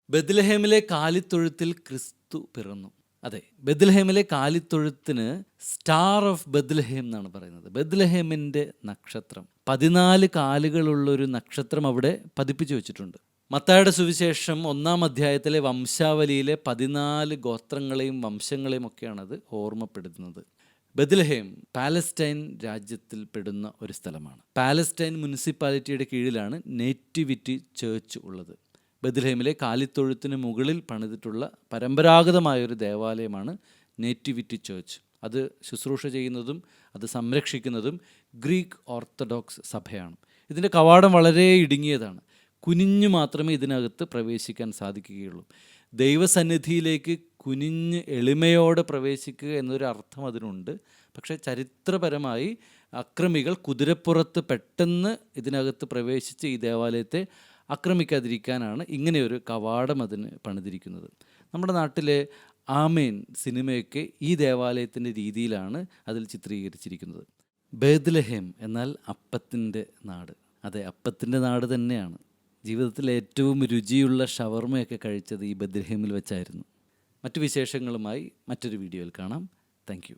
ബെത്ലഹേമിലെ കാലിത്തൊഴുത്തിൽ ക്രിസ്തു പിറന്നു. അതെ, ബെത്ലഹേമിലെ കാലിത്തൊഴുത്തിന് സ്റ്റാർ ഓഫ് ബെത്ലഹേം എന്നാണ് പറയുന്നത്. ബെത്ലഹേമിൻ്റെ നക്ഷത്രം, 14 കാലുകളുള്ളൊരു നക്ഷത്രം അവിടെ പതിപ്പിച്ചു വെച്ചിട്ടുണ്ട്. മത്തായിയുടെ സുവിശേഷം 1-ാം അധ്യായത്തിലെ വംശാവലിയിലെ 14 ഗോത്രങ്ങളെയും വംശങ്ങളെയും ഒക്കെയാണത് ഓർമ്മപ്പെടുത്തുന്നത്. ബെത്ലഹേം പാലസ്റ്റൈൻ രാജ്യത്തിൽ പെടുന്ന ഒരു സ്ഥലമാണ്. പാലസ്റ്റൈൻ മുനിസിപ്പാലിറ്റിയുടെ കീഴിലാണ് നേറ്റിവിറ്റി ചേർച്ച് ഉള്ളത്. ബെത്ലഹേമിലെ കാലിത്തൊഴുത്തിന് മുകളിൽ പണിതിട്ടുള്ള പരമ്പരാഗതമായൊരു ദേവാലയമാണ് നേറ്റിവിറ്റി ചേർച്ച്. അത് ശുശ്രൂഷ ചെയ്യുന്നതും അത് സംരക്ഷിക്കുന്നതും ഗ്രീക്ക് ഓർത്തഡോക്സ് സഭയാണ്. ഇതിൻ്റെ കവാടം വളരെ ഇടുങ്ങിയതാണ്. കുനിഞ്ഞു മാത്രമേ ഇതിനകത്ത് പ്രവേശിക്കാൻ സാധിക്കുകയുള്ളൂ. ദൈവസന്നിധിയിലേക്ക് കുനിഞ്ഞ് എളിമയോടെ പ്രവേശിക്കുക എന്നൊരു അർത്ഥം അതിനുണ്ട്. പക്ഷേ ചരിത്രപരമായി അക്രമികൾ കുതിരപ്പുറത്ത് പെട്ടെന്ന് ഇതിനകത്ത് പ്രവേശിച്ച് ഈ ദേവാലയത്തെ ആക്രമിക്കാതിരിക്കാനാണ് ഇങ്ങനെയൊരു കവാടം അതിന് പണിതിരിക്കുന്നത്. നമ്മുടെ നാട്ടിലെ ആമേൻ സിനിമയൊക്കെ ഈ ദേവാലയത്തിൻ്റെ രീതിയിലാണ് അതിൽ ചിത്രീകരിച്ചിരിക്കുന്നത്. ബേത്ലഹേം എന്നാൽ അപ്പത്തിൻ്റെ നാട്. അതെ, അപ്പത്തിൻ്റെ നാട് തന്നെയാണ്. ജീവിതത്തിൽ ഏറ്റവും രുചിയുള്ള ഷവർമയൊക്കെ കഴിച്ചത് ഈ ബെത്ലഹേമിൽ വെച്ചായിരുന്നു. മറ്റു വിശേഷങ്ങളുമായി മറ്റൊരു വീഡിയോയിൽ കാണാം. Thank you.